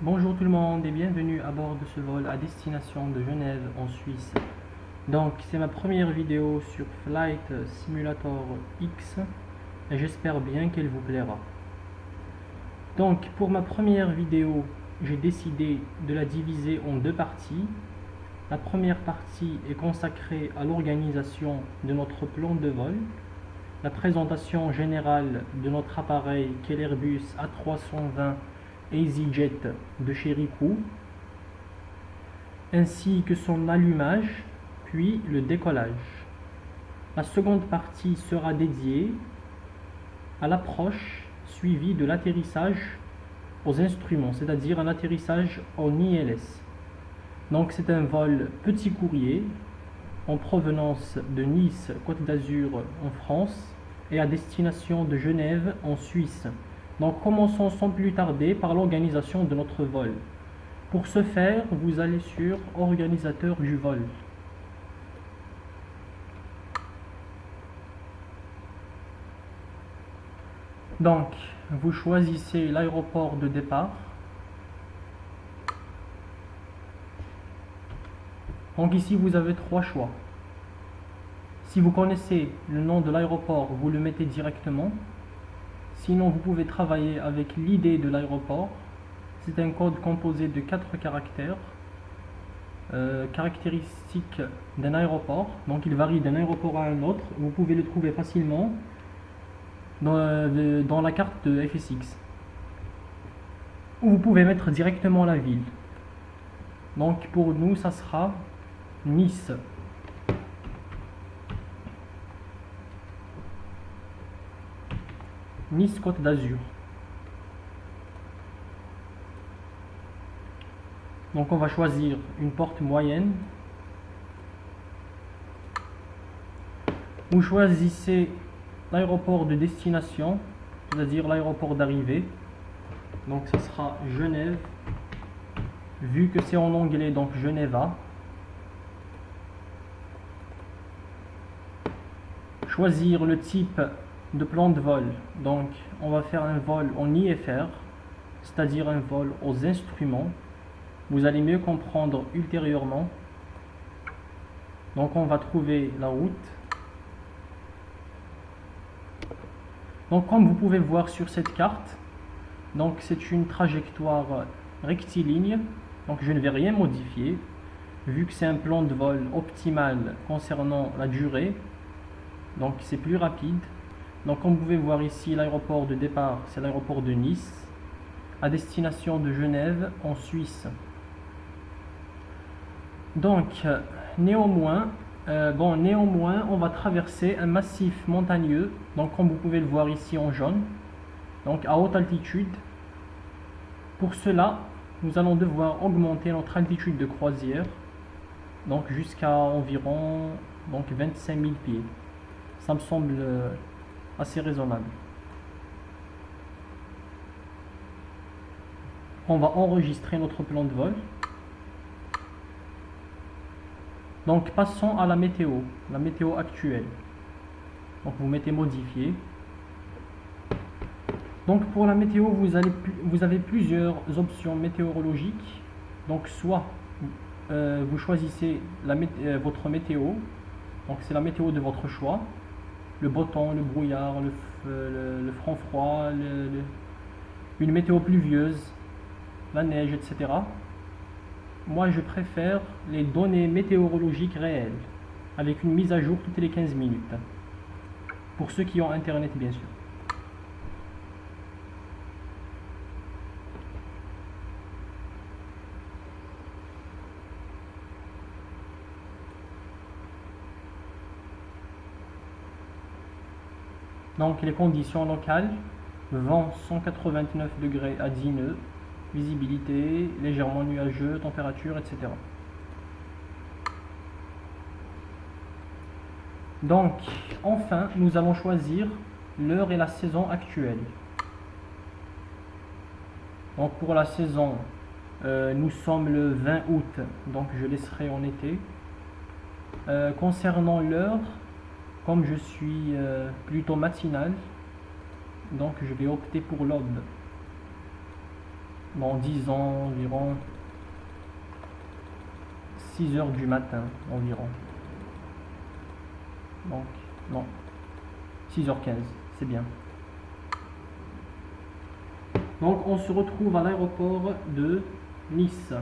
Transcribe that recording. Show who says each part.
Speaker 1: Bonjour tout le monde et bienvenue à bord de ce vol à destination de Genève en Suisse. Donc c'est ma première vidéo sur Flight Simulator X et j'espère bien qu'elle vous plaira. Donc pour ma première vidéo, j'ai décidé de la diviser en deux parties. La première partie est consacrée à l'organisation de notre plan de vol, la présentation générale de notre appareil qu'est l'Airbus A320 EasyJet de chez Ricoh, ainsi que son allumage, puis le décollage. La seconde partie sera dédiée à l'approche suivie de l'atterrissage aux instruments, c'est-à-dire un atterrissage en ILS. Donc c'est un vol petit courrier en provenance de Nice, Côte d'Azur en France et à destination de Genève en Suisse. Donc commençons sans plus tarder par l'organisation de notre vol. Pour ce faire, vous allez sur Organisateur du vol. Donc, vous choisissez l'aéroport de départ. Donc ici, vous avez trois choix. Si vous connaissez le nom de l'aéroport, vous le mettez directement. Sinon, vous pouvez travailler avec l'idée de l'aéroport. C'est un code composé de 4 caractères, caractéristiques d'un aéroport. Donc il varie d'un aéroport à un autre. Vous pouvez le trouver facilement dans la carte de FSX. Ou vous pouvez mettre directement la ville. Donc pour nous, ça sera Nice. Nice Côte d'Azur. Donc on va choisir une porte moyenne. Vous choisissez l'aéroport de destination, c'est-à-dire l'aéroport d'arrivée. Donc ce sera Genève, vu que c'est en anglais, donc Geneva. Choisir le type de plan de vol. Donc on va faire un vol en IFR, c'est-à-dire un vol aux instruments. Vous allez mieux comprendre ultérieurement. Donc on va trouver la route. Donc comme vous pouvez voir sur cette carte, donc c'est une trajectoire rectiligne. Donc je ne vais rien modifier, vu que c'est un plan de vol optimal concernant la durée. Donc c'est plus rapide. Donc comme vous pouvez voir ici, l'aéroport de départ, c'est l'aéroport de Nice, à destination de Genève en Suisse. Donc néanmoins, on va traverser un massif montagneux, donc comme vous pouvez le voir ici en jaune, donc à haute altitude. Pour cela, nous allons devoir augmenter notre altitude de croisière, donc jusqu'à environ 25 000 pieds. Ça me semble assez raisonnable. On va enregistrer notre plan de vol. Donc passons à la météo actuelle. Donc vous mettez modifier. Donc pour la météo, vous avez plusieurs options météorologiques. Donc soit vous choisissez votre météo, donc c'est la météo de votre choix. Le beau temps, le brouillard, le franc froid, une météo pluvieuse, la neige, etc. Moi, je préfère les données météorologiques réelles, avec une mise à jour toutes les 15 minutes. Pour ceux qui ont Internet, bien sûr. Donc, les conditions locales, vent 189 degrés à 10 nœuds, visibilité légèrement nuageux, température, etc. Donc, enfin, nous allons choisir l'heure et la saison actuelle. Donc, pour la saison, nous sommes le 20 août, donc je laisserai en été. Concernant l'heure, comme je suis plutôt matinal, donc je vais opter pour l'aube. Bon, disons environ 6 heures du matin, environ. Donc, non, 6h15, c'est bien. Donc, on se retrouve à l'aéroport de Nice.